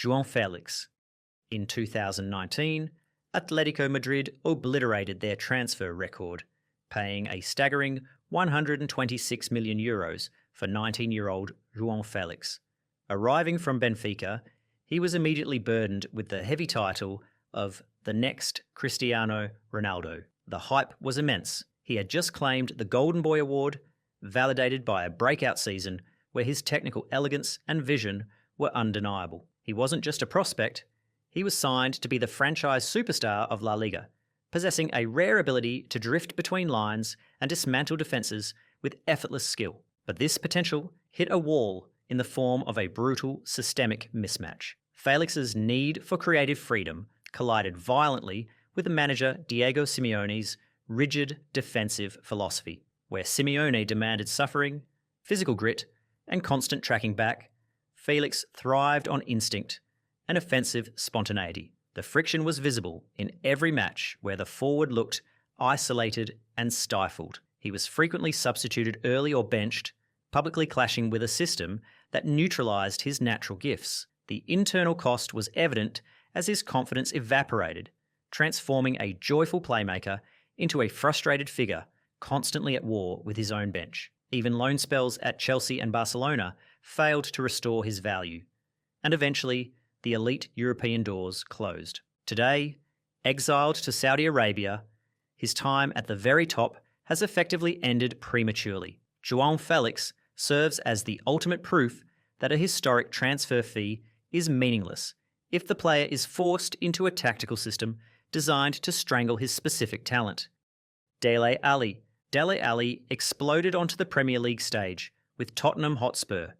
João Félix. In 2019, Atletico Madrid obliterated their transfer record, paying a staggering €126 million for 19-year-old João Félix. Arriving from Benfica, he was immediately burdened with the heavy title of the next Cristiano Ronaldo. The hype was immense. He had just claimed the Golden Boy Award, validated by a breakout season where his technical elegance and vision were undeniable. He wasn't just a prospect, he was signed to be the franchise superstar of La Liga, possessing a rare ability to drift between lines and dismantle defences with effortless skill. But this potential hit a wall in the form of a brutal, systemic mismatch. Felix's need for creative freedom collided violently with the manager Diego Simeone's rigid defensive philosophy, where Simeone demanded suffering, physical grit, and constant tracking back. Felix thrived on instinct and offensive spontaneity. The friction was visible in every match where the forward looked isolated and stifled. He was frequently substituted early or benched, publicly clashing with a system that neutralised his natural gifts. The internal cost was evident as his confidence evaporated, transforming a joyful playmaker into a frustrated figure constantly at war with his own bench. Even loan spells at Chelsea and Barcelona failed to restore his value, and eventually the elite European doors closed. Today, exiled to Saudi Arabia, his time at the very top has effectively ended prematurely. João Felix serves as the ultimate proof that a historic transfer fee is meaningless if the player is forced into a tactical system designed to strangle his specific talent. Dele Alli. Dele Alli exploded onto the Premier League stage with Tottenham Hotspur,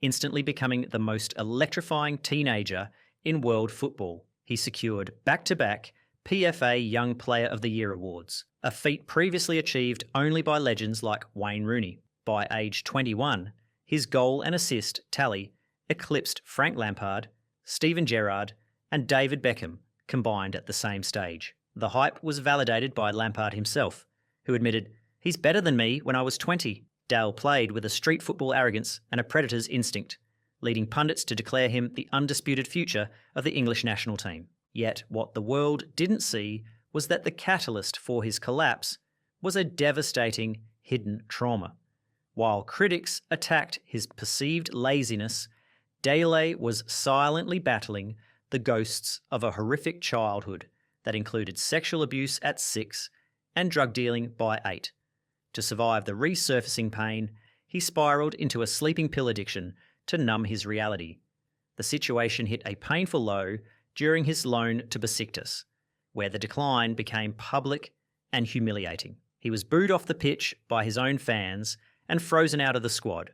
instantly becoming the most electrifying teenager in world football. He secured back-to-back PFA Young Player of the Year awards, a feat previously achieved only by legends like Wayne Rooney. By age 21, his goal and assist tally eclipsed Frank Lampard, Steven Gerrard, and David Beckham combined at the same stage. The hype was validated by Lampard himself, who admitted, "He's better than me when I was 20. Dale played with a street football arrogance and a predator's instinct, leading pundits to declare him the undisputed future of the English national team. Yet what the world didn't see was that the catalyst for his collapse was a devastating hidden trauma. While critics attacked his perceived laziness, Dele was silently battling the ghosts of a horrific childhood that included sexual abuse at 6 and drug dealing by 8. To survive the resurfacing pain, he spiraled into a sleeping pill addiction to numb his reality. The situation hit a painful low during his loan to Besiktas, where the decline became public and humiliating. He was booed off the pitch by his own fans and frozen out of the squad,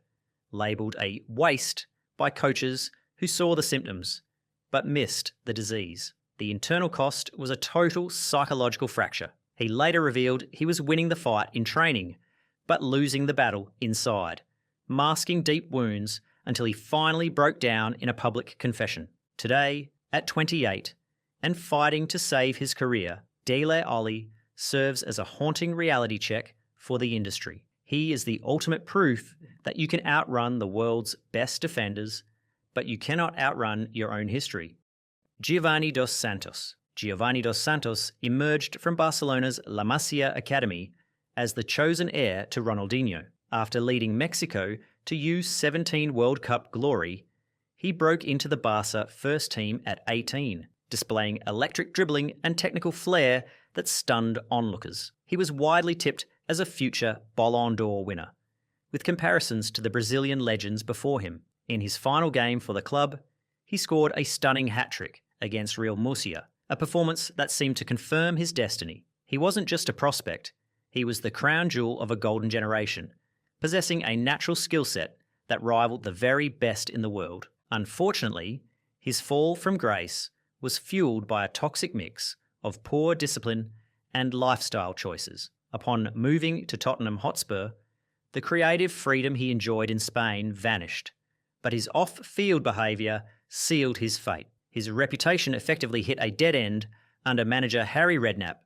labelled a waste by coaches who saw the symptoms but missed the disease. The internal cost was a total psychological fracture. He later revealed he was winning the fight in training, but losing the battle inside, masking deep wounds until he finally broke down in a public confession. Today, at 28, and fighting to save his career, Dele Alli serves as a haunting reality check for the industry. He is the ultimate proof that you can outrun the world's best defenders, but you cannot outrun your own history. Giovani dos Santos. Giovani dos Santos emerged from Barcelona's La Masia Academy as the chosen heir to Ronaldinho. After leading Mexico to U17 World Cup glory, he broke into the Barca first team at 18, displaying electric dribbling and technical flair that stunned onlookers. He was widely tipped as a future Ballon d'Or winner, with comparisons to the Brazilian legends before him. In his final game for the club, he scored a stunning hat-trick against Real Murcia, a performance that seemed to confirm his destiny. He wasn't just a prospect, he was the crown jewel of a golden generation, possessing a natural skill set that rivaled the very best in the world. Unfortunately, his fall from grace was fueled by a toxic mix of poor discipline and lifestyle choices. Upon moving to Tottenham Hotspur, the creative freedom he enjoyed in Spain vanished, but his off-field behaviour sealed his fate. His reputation effectively hit a dead end under manager Harry Redknapp,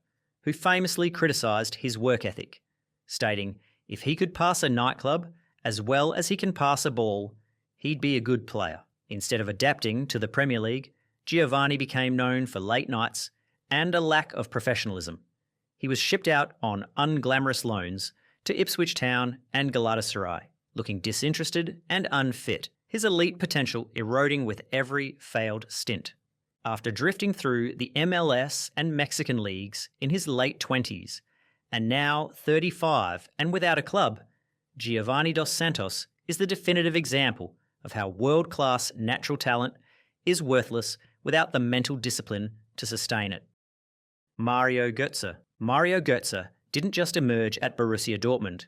who famously criticised his work ethic, stating, "If he could pass a nightclub as well as he can pass a ball, he'd be a good player." Instead of adapting to the Premier League, Giovani became known for late nights and a lack of professionalism. He was shipped out on unglamorous loans to Ipswich Town and Galatasaray, looking disinterested and unfit, his elite potential eroding with every failed stint. After drifting through the MLS and Mexican leagues in his late 20s, and now 35 and without a club, Giovani dos Santos is the definitive example of how world-class natural talent is worthless without the mental discipline to sustain it. Mario Götze. Mario Götze didn't just emerge at Borussia Dortmund.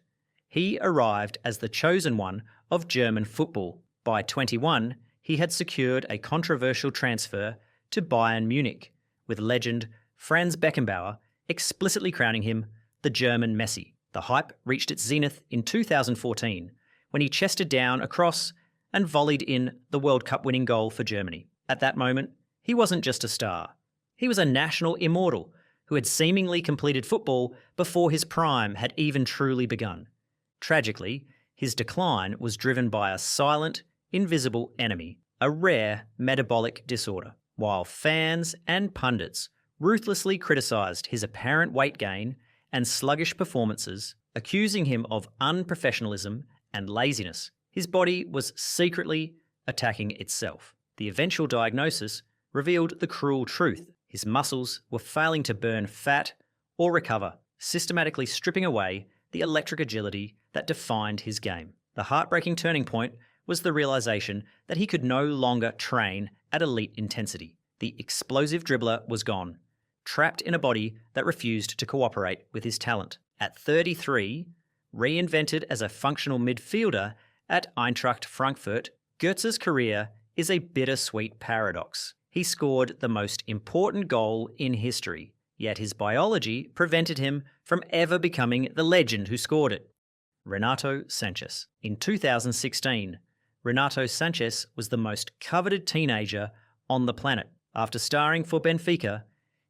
He arrived as the chosen one of German football. By 21, he had secured a controversial transfer to Bayern Munich, with legend Franz Beckenbauer explicitly crowning him the German Messi. The hype reached its zenith in 2014, when he chested down a cross and volleyed in the World Cup winning goal for Germany. At that moment, he wasn't just a star. He was a national immortal who had seemingly completed football before his prime had even truly begun. Tragically, his decline was driven by a silent, invisible enemy, a rare metabolic disorder. While fans and pundits ruthlessly criticised his apparent weight gain and sluggish performances, accusing him of unprofessionalism and laziness, his body was secretly attacking itself. The eventual diagnosis revealed the cruel truth. His muscles were failing to burn fat or recover, systematically stripping away the electric agility that defined his game. The heartbreaking turning point was the realization that he could no longer train at elite intensity. The explosive dribbler was gone, trapped in a body that refused to cooperate with his talent. At 33, reinvented as a functional midfielder at Eintracht Frankfurt, Götze's career is a bittersweet paradox. He scored the most important goal in history, yet his biology prevented him from ever becoming the legend who scored it. Renato Sanches. In 2016, Renato Sanches was the most coveted teenager on the planet. After starring for Benfica,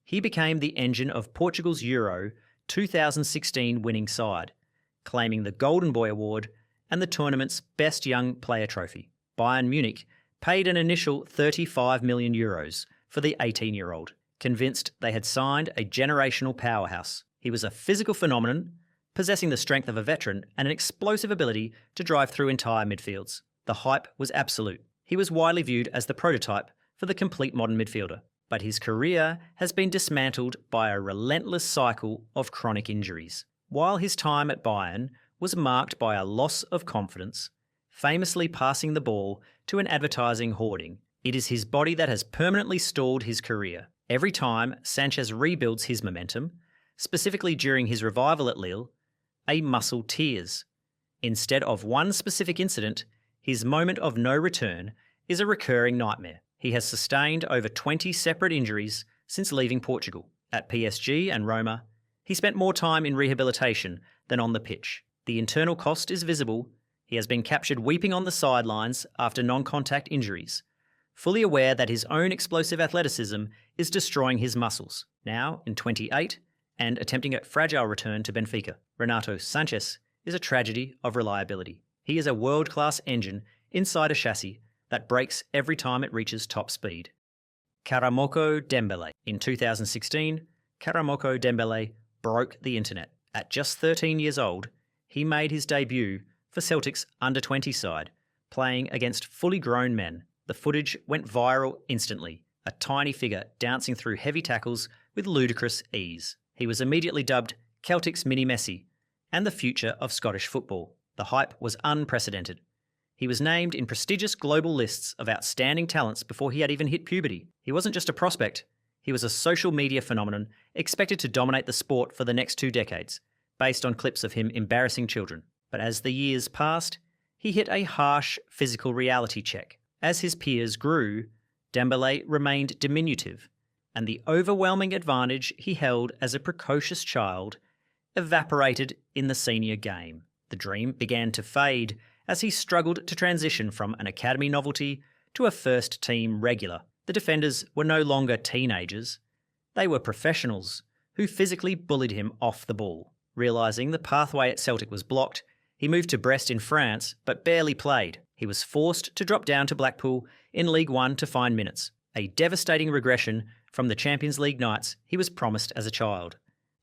he became the engine of Portugal's Euro 2016 winning side, claiming the Golden Boy Award and the tournament's Best Young Player trophy. Bayern Munich paid an initial €35 million for the 18-year-old, convinced they had signed a generational powerhouse. He was a physical phenomenon, possessing the strength of a veteran and an explosive ability to drive through entire midfields. The hype was absolute. He was widely viewed as the prototype for the complete modern midfielder, but his career has been dismantled by a relentless cycle of chronic injuries. While his time at Bayern was marked by a loss of confidence, famously passing the ball to an advertising hoarding, it is his body that has permanently stalled his career. Every time Sanchez rebuilds his momentum, specifically during his revival at Lille, a muscle tears. Instead of one specific incident, his moment of no return is a recurring nightmare. He has sustained over 20 separate injuries since leaving Portugal. At PSG and Roma, he spent more time in rehabilitation than on the pitch. The internal cost is visible. He has been captured weeping on the sidelines after non-contact injuries, fully aware that his own explosive athleticism is destroying his muscles. Now, in 28, and attempting a fragile return to Benfica, Renato Sanches is a tragedy of reliability. He is a world-class engine inside a chassis that breaks every time it reaches top speed. Karamoko Dembele. In 2016, Karamoko Dembele broke the internet. At just 13 years old, he made his debut for Celtic's under-20 side, playing against fully grown men. The footage went viral instantly, a tiny figure dancing through heavy tackles with ludicrous ease. He was immediately dubbed Celtic's mini Messi and the future of Scottish football. The hype was unprecedented. He was named in prestigious global lists of outstanding talents before he had even hit puberty. He wasn't just a prospect, he was a social media phenomenon expected to dominate the sport for the next 2 decades, based on clips of him embarrassing children. But as the years passed, he hit a harsh physical reality check. As his peers grew, Dembele remained diminutive, and the overwhelming advantage he held as a precocious child evaporated in the senior game. The dream began to fade as he struggled to transition from an academy novelty to a first-team regular. The defenders were no longer teenagers. They were professionals who physically bullied him off the ball. Realising the pathway at Celtic was blocked, he moved to Brest in France, but barely played. He was forced to drop down to Blackpool in League One to find minutes, a devastating regression from the Champions League nights he was promised as a child.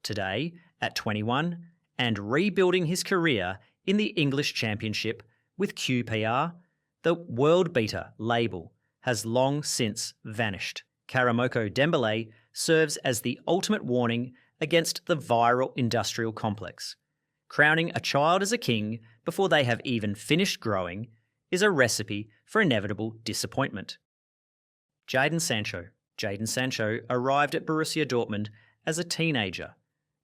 Today, at 21, and rebuilding his career in the English Championship with QPR, the world beater label has long since vanished. Karamoko Dembele serves as the ultimate warning against the viral industrial complex. Crowning a child as a king before they have even finished growing is a recipe for inevitable disappointment. Jadon Sancho. Jadon Sancho arrived at Borussia Dortmund as a teenager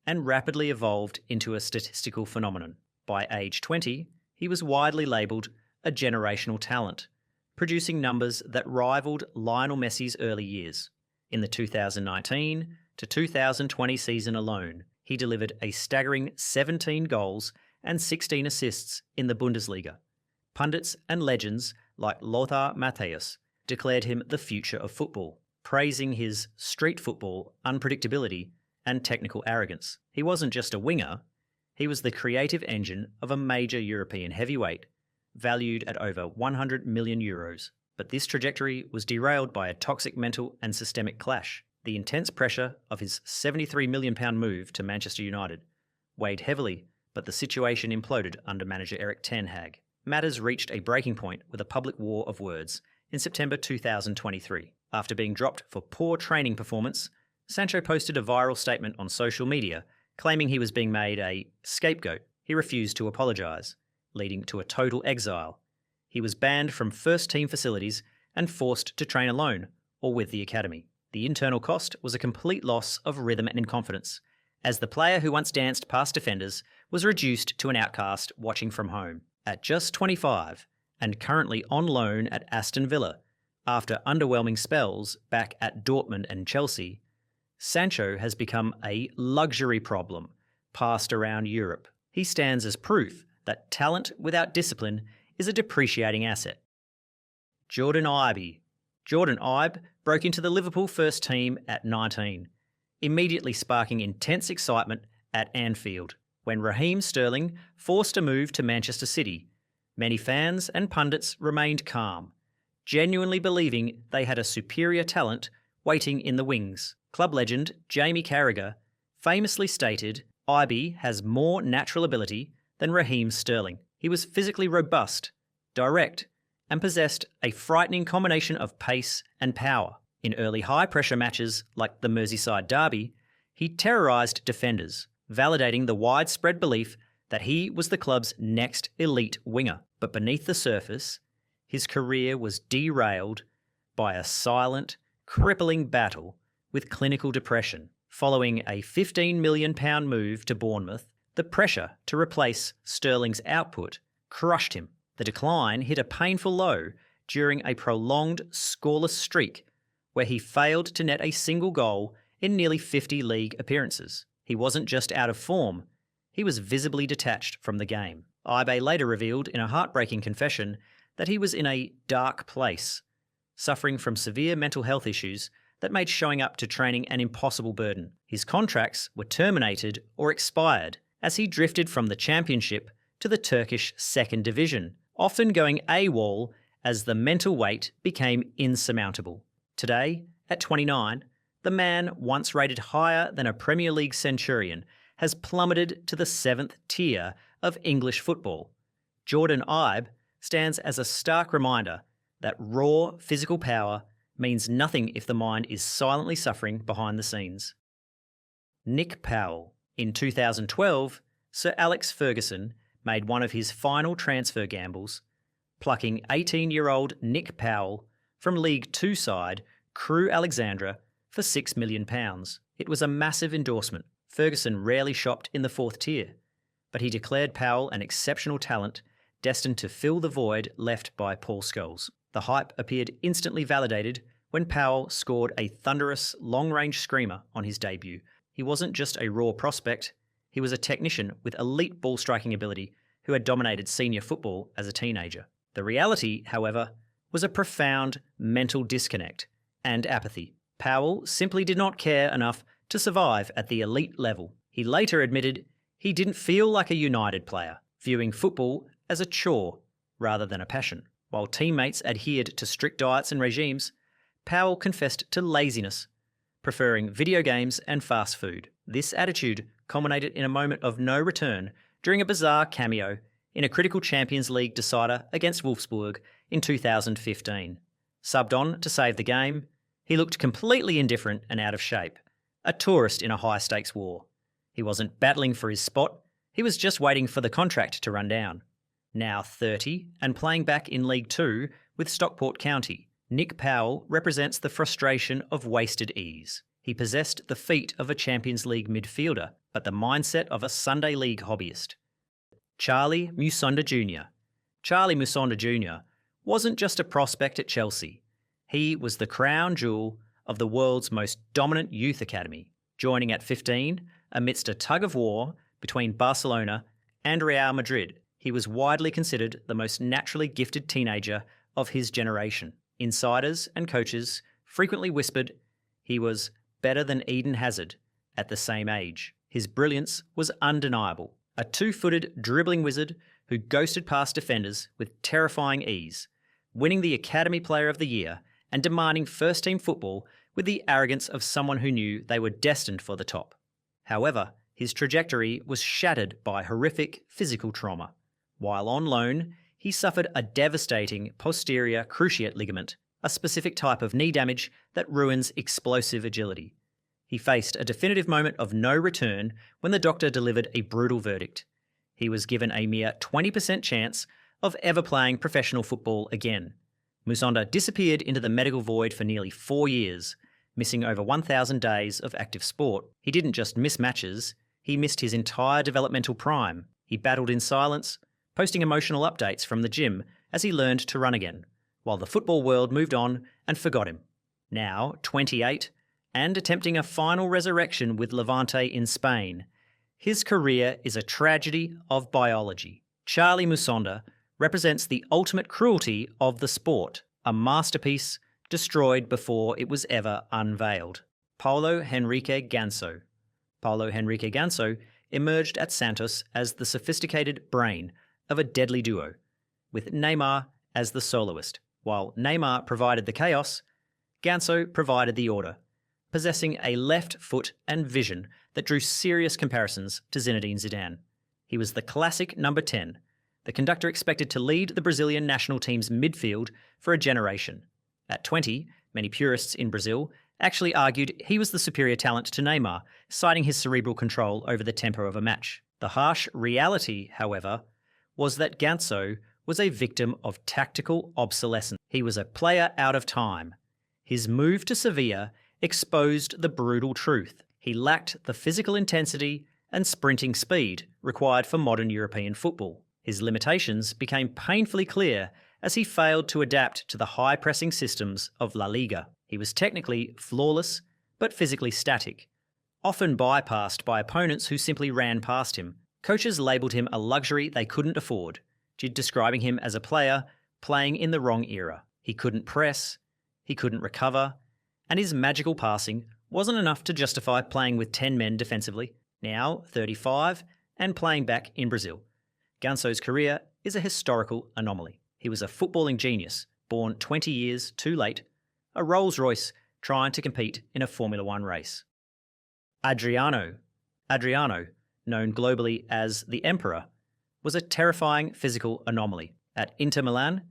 and rapidly evolved into a statistical phenomenon. By age 20, he was widely labelled a generational talent, producing numbers that rivaled Lionel Messi's early years. In the 2019 to 2020 season alone, he delivered a staggering 17 goals and 16 assists in the Bundesliga. Pundits and legends like Lothar Matthäus declared him the future of football, praising his street football unpredictability and technical arrogance. He wasn't just a winger, he was the creative engine of a major European heavyweight, valued at over 100 million euros. But this trajectory was derailed by a toxic mental and systemic clash. The intense pressure of his £73 million move to Manchester United weighed heavily, but the situation imploded under manager Erik ten Hag. Matters reached a breaking point with a public war of words in September 2023. After being dropped for poor training performance, Sancho posted a viral statement on social media claiming he was being made a scapegoat. He refused to apologise, leading to a total exile. He was banned from first-team facilities and forced to train alone or with the academy. The internal cost was a complete loss of rhythm and confidence, as the player who once danced past defenders was reduced to an outcast watching from home. At just 25, and currently on loan at Aston Villa, after underwhelming spells back at Dortmund and Chelsea, Sancho has become a luxury problem passed around Europe. He stands as proof that talent without discipline is a depreciating asset. Jordon Ibe. Jordon Ibe broke into the Liverpool first team at 19, immediately sparking intense excitement at Anfield. When Raheem Sterling forced a move to Manchester City, many fans and pundits remained calm, genuinely believing they had a superior talent waiting in the wings. Club legend Jamie Carragher famously stated, "Ibe has more natural ability than Raheem Sterling. He was physically robust, direct, and possessed a frightening combination of pace and power. In early high-pressure matches like the Merseyside derby, he terrorised defenders, validating the widespread belief that he was the club's next elite winger. But beneath the surface, his career was derailed by a silent, crippling battle with clinical depression. Following a £15 million move to Bournemouth, the pressure to replace Sterling's output crushed him. The decline hit a painful low during a prolonged scoreless streak where he failed to net a single goal in nearly 50 league appearances. He wasn't just out of form, he was visibly detached from the game. Ibe later revealed in a heartbreaking confession that he was in a dark place, suffering from severe mental health issues that made showing up to training an impossible burden. His contracts were terminated or expired as he drifted from the Championship to the Turkish Second Division, often going AWOL as the mental weight became insurmountable. Today, at 29, the man once rated higher than a Premier League centurion has plummeted to the 7th tier of English football. Jordon Ibe stands as a stark reminder that raw physical power means nothing if the mind is silently suffering behind the scenes. Nick Powell. In 2012, Sir Alex Ferguson made one of his final transfer gambles, plucking 18-year-old Nick Powell from League Two side Crewe Alexandra for £6 million. It was a massive endorsement. Ferguson rarely shopped in the 4th tier, but he declared Powell an exceptional talent destined to fill the void left by Paul Scholes. The hype appeared instantly validated when Powell scored a thunderous long-range screamer on his debut. He wasn't just a raw prospect, he was a technician with elite ball-striking ability who had dominated senior football as a teenager. The reality, however, was a profound mental disconnect and apathy. Powell simply did not care enough to survive at the elite level. He later admitted he didn't feel like a United player, viewing football as a chore rather than a passion. While teammates adhered to strict diets and regimes, Powell confessed to laziness, preferring video games and fast food. This attitude culminated in a moment of no return during a bizarre cameo in a critical Champions League decider against Wolfsburg in 2015. Subbed on to save the game, he looked completely indifferent and out of shape, a tourist in a high-stakes war. He wasn't battling for his spot, he was just waiting for the contract to run down. Now 30 and playing back in League Two with Stockport County, Nick Powell represents the frustration of wasted ease. He possessed the feet of a Champions League midfielder, but the mindset of a Sunday League hobbyist. Charlie Musonda Jr. Charlie Musonda Jr. wasn't just a prospect at Chelsea. He was the crown jewel of the world's most dominant youth academy, joining at 15 amidst a tug-of-war between Barcelona and Real Madrid. He was widely considered the most naturally gifted teenager of his generation. Insiders and coaches frequently whispered he was better than Eden Hazard at the same age. His brilliance was undeniable. A two-footed dribbling wizard who ghosted past defenders with terrifying ease, winning the Academy Player of the Year and demanding first-team football with the arrogance of someone who knew they were destined for the top. However, his trajectory was shattered by horrific physical trauma. While on loan, he suffered a devastating posterior cruciate ligament, a specific type of knee damage that ruins explosive agility. He faced a definitive moment of no return when the doctor delivered a brutal verdict. He was given a mere 20% chance of ever playing professional football again. Musonda disappeared into the medical void for nearly 4 years, missing over 1,000 days of active sport. He didn't just miss matches, he missed his entire developmental prime. He battled in silence, posting emotional updates from the gym as he learned to run again, while the football world moved on and forgot him. Now, 28, and attempting a final resurrection with Levante in Spain, his career is a tragedy of biology. Charlie Musonda represents the ultimate cruelty of the sport, a masterpiece destroyed before it was ever unveiled. Paulo Henrique Ganso. Paulo Henrique Ganso emerged at Santos as the sophisticated brain of a deadly duo, with Neymar as the soloist. While Neymar provided the chaos, Ganso provided the order, possessing a left foot and vision that drew serious comparisons to Zinedine Zidane. He was the classic number 10, the conductor expected to lead the Brazilian national team's midfield for a generation. At 20, many purists in Brazil actually argued he was the superior talent to Neymar, citing his cerebral control over the tempo of a match. The harsh reality, however, was that Ganso was a victim of tactical obsolescence. He was a player out of time. His move to Sevilla exposed the brutal truth. He lacked the physical intensity and sprinting speed required for modern European football. His limitations became painfully clear as he failed to adapt to the high-pressing systems of La Liga. He was technically flawless, but physically static, often bypassed by opponents who simply ran past him. Coaches labelled him a luxury they couldn't afford, describing him as a player playing in the wrong era. He couldn't press, he couldn't recover, and his magical passing wasn't enough to justify playing with 10 men defensively. Now 35 and playing back in Brazil, Ganso's career is a historical anomaly. He was a footballing genius, born 20 years too late, a Rolls-Royce trying to compete in a Formula One race. Adriano, known globally as the Emperor, was a terrifying physical anomaly. At Inter Milan,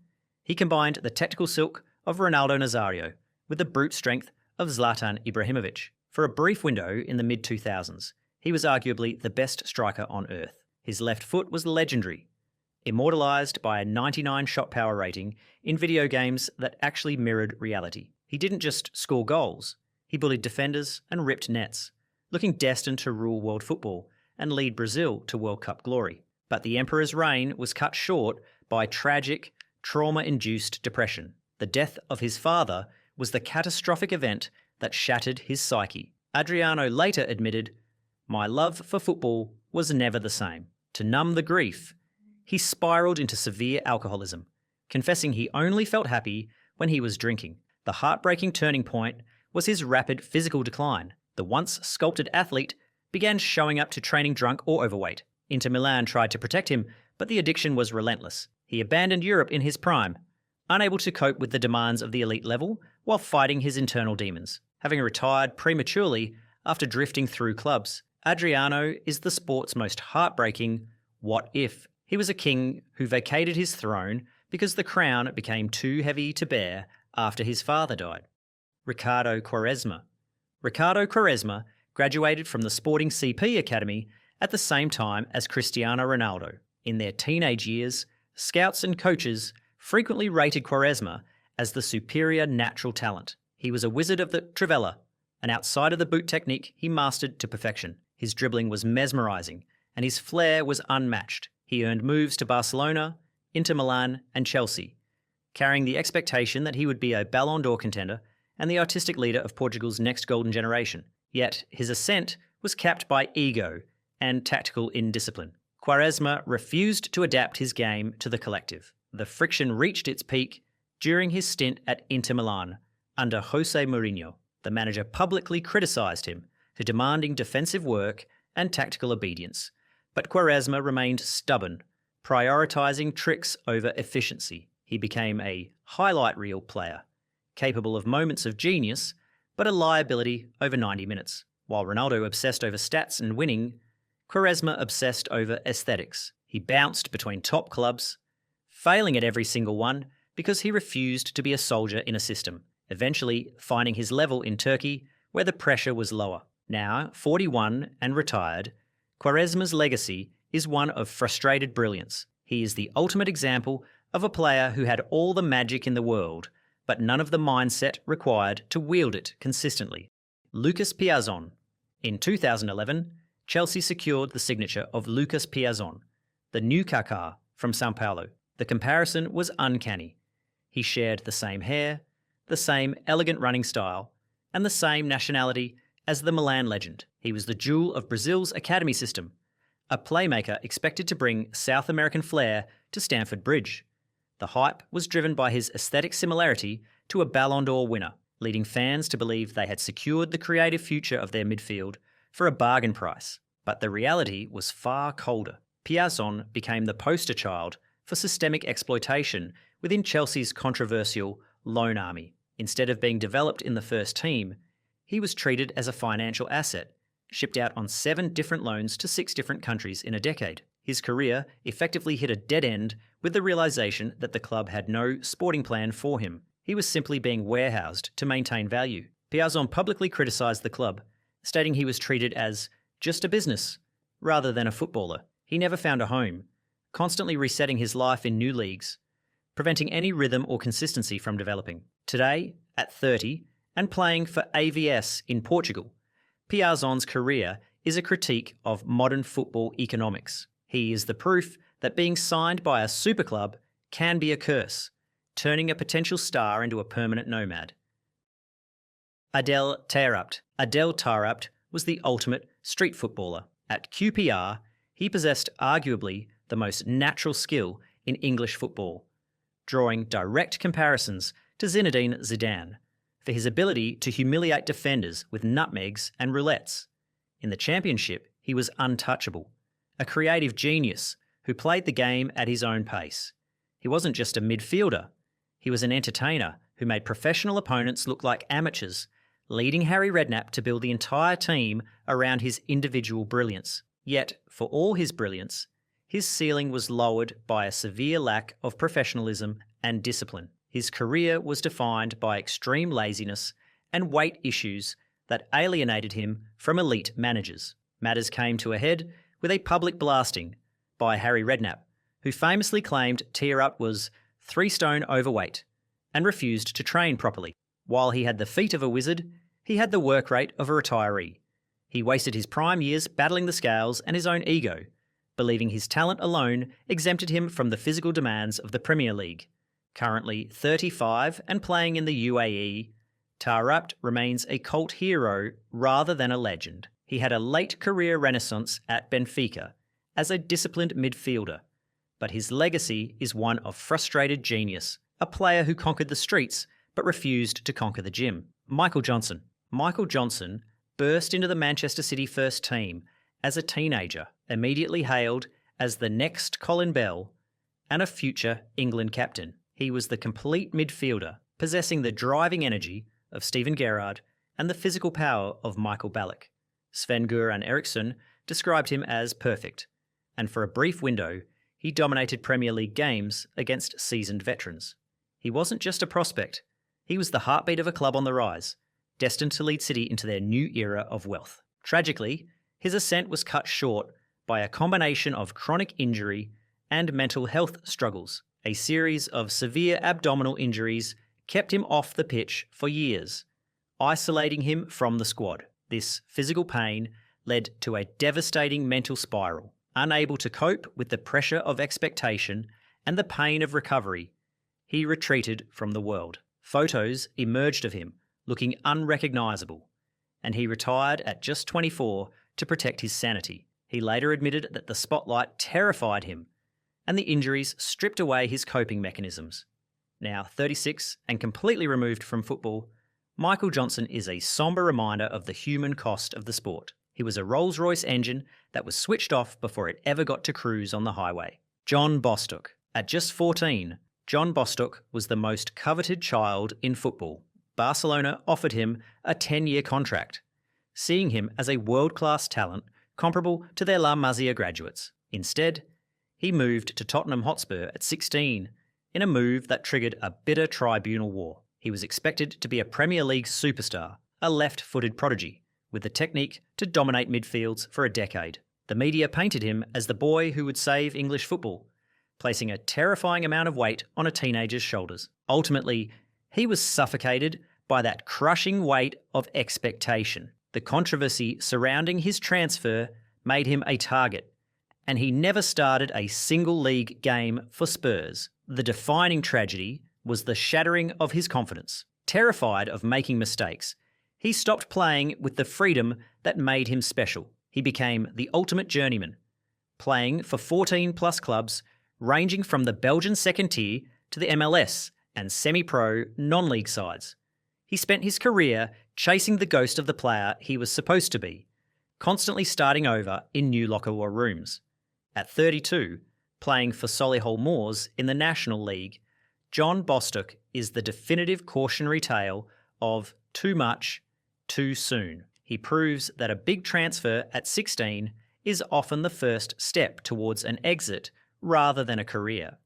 he combined the technical silk of Ronaldo Nazario with the brute strength of Zlatan Ibrahimovic. For a brief window in the mid-2000s, he was arguably the best striker on earth. His left foot was legendary, immortalised by a 99 shot power rating in video games that actually mirrored reality. He didn't just score goals, he bullied defenders and ripped nets, looking destined to rule world football and lead Brazil to World Cup glory. But the Emperor's reign was cut short by tragic, trauma-induced depression. The death of his father was the catastrophic event that shattered his psyche. Adriano later admitted, "My love for football was never the same." To numb the grief, he spiraled into severe alcoholism, confessing he only felt happy when he was drinking. The heartbreaking turning point was his rapid physical decline. The once sculpted athlete began showing up to training drunk or overweight. Inter Milan tried to protect him, but the addiction was relentless. He abandoned Europe in his prime, unable to cope with the demands of the elite level while fighting his internal demons. Having retired prematurely after drifting through clubs, Adriano is the sport's most heartbreaking what if. He was a king who vacated his throne because the crown became too heavy to bear after his father died. Ricardo Quaresma. Ricardo Quaresma graduated from the Sporting CP Academy at the same time as Cristiano Ronaldo. In their teenage years, scouts and coaches frequently rated Quaresma as the superior natural talent. He was a wizard of the trivela, and outside of the boot technique he mastered to perfection. His dribbling was mesmerising, and his flair was unmatched. He earned moves to Barcelona, Inter Milan and Chelsea, carrying the expectation that he would be a Ballon d'Or contender and the artistic leader of Portugal's next golden generation. Yet his ascent was capped by ego and tactical indiscipline. Quaresma refused to adapt his game to the collective. The friction reached its peak during his stint at Inter Milan under Jose Mourinho. The manager publicly criticised him for demanding defensive work and tactical obedience, but Quaresma remained stubborn, prioritising tricks over efficiency. He became a highlight reel player, capable of moments of genius, but a liability over 90 minutes. While Ronaldo obsessed over stats and winning, Quaresma obsessed over aesthetics. He bounced between top clubs, failing at every single one because he refused to be a soldier in a system, eventually finding his level in Turkey where the pressure was lower. Now, 41 and retired, Quaresma's legacy is one of frustrated brilliance. He is the ultimate example of a player who had all the magic in the world, but none of the mindset required to wield it consistently. Lucas Piazon. In 2011, Chelsea secured the signature of Lucas Piazon, the new Kaká from São Paulo. The comparison was uncanny. He shared the same hair, the same elegant running style, and the same nationality as the Milan legend. He was the jewel of Brazil's academy system, a playmaker expected to bring South American flair to Stamford Bridge. The hype was driven by his aesthetic similarity to a Ballon d'Or winner, leading fans to believe they had secured the creative future of their midfield for a bargain price. But the reality was far colder. Piazon became the poster child for systemic exploitation within Chelsea's controversial loan army. Instead of being developed in the first team, he was treated as a financial asset, shipped out on 7 different loans to 6 different countries in a decade. His career effectively hit a dead end with the realisation that the club had no sporting plan for him. He was simply being warehoused to maintain value. Piazon publicly criticised the club, stating he was treated as just a business, rather than a footballer. He never found a home, constantly resetting his life in new leagues, preventing any rhythm or consistency from developing. Today, at 30, and playing for AVS in Portugal, Piazon's career is a critique of modern football economics. He is the proof that being signed by a super club can be a curse, turning a potential star into a permanent nomad. Adel Taarabt. Adel Taarabt was the ultimate street footballer. At QPR, he possessed arguably the most natural skill in English football, drawing direct comparisons to Zinedine Zidane for his ability to humiliate defenders with nutmegs and roulettes. In the Championship, he was untouchable, a creative genius who played the game at his own pace. He wasn't just a midfielder, he was an entertainer who made professional opponents look like amateurs, leading Harry Redknapp to build the entire team around his individual brilliance. Yet, for all his brilliance, his ceiling was lowered by a severe lack of professionalism and discipline. His career was defined by extreme laziness and weight issues that alienated him from elite managers. Matters came to a head with a public blasting by Harry Redknapp, who famously claimed Taarabt was 3 stone overweight and refused to train properly. While he had the feet of a wizard, he had the work rate of a retiree. He wasted his prime years battling the scales and his own ego, believing his talent alone exempted him from the physical demands of the Premier League. Currently 35 and playing in the UAE, Taarabt remains a cult hero rather than a legend. He had a late career renaissance at Benfica as a disciplined midfielder, but his legacy is one of frustrated genius, a player who conquered the streets but refused to conquer the gym. Michael Johnson. Michael Johnson burst into the Manchester City first team as a teenager, immediately hailed as the next Colin Bell and a future England captain. He was the complete midfielder, possessing the driving energy of Steven Gerrard and the physical power of Michael Ballack. Sven-Göran Eriksson described him as perfect, and for a brief window, he dominated Premier League games against seasoned veterans. He wasn't just a prospect, he was the heartbeat of a club on the rise, destined to lead City into their new era of wealth. Tragically, his ascent was cut short by a combination of chronic injury and mental health struggles. A series of severe abdominal injuries kept him off the pitch for years, isolating him from the squad. This physical pain led to a devastating mental spiral. Unable to cope with the pressure of expectation and the pain of recovery, he retreated from the world. Photos emerged of him looking unrecognisable, and he retired at just 24 to protect his sanity. He later admitted that the spotlight terrified him, and the injuries stripped away his coping mechanisms. Now 36 and completely removed from football, Michael Johnson is a sombre reminder of the human cost of the sport. He was a Rolls-Royce engine that was switched off before it ever got to cruise on the highway. John Bostock. At just 14, John Bostock was the most coveted child in football. Barcelona offered him a 10-year contract, seeing him as a world-class talent comparable to their La Masia graduates. Instead, he moved to Tottenham Hotspur at 16 in a move that triggered a bitter tribunal war. He was expected to be a Premier League superstar, a left-footed prodigy, with the technique to dominate midfields for a decade. The media painted him as the boy who would save English football, placing a terrifying amount of weight on a teenager's shoulders. Ultimately, he was suffocated by that crushing weight of expectation. The controversy surrounding his transfer made him a target, and he never started a single league game for Spurs. The defining tragedy was the shattering of his confidence. Terrified of making mistakes, he stopped playing with the freedom that made him special. He became the ultimate journeyman, playing for 14-plus clubs, ranging from the Belgian second tier to the MLS and semi-pro non-league sides. He spent his career chasing the ghost of the player he was supposed to be, constantly starting over in new locker rooms. At 32, playing for Solihull Moors in the National League, John Bostock is the definitive cautionary tale of too much, too soon. He proves that a big transfer at 16 is often the first step towards an exit rather than a career.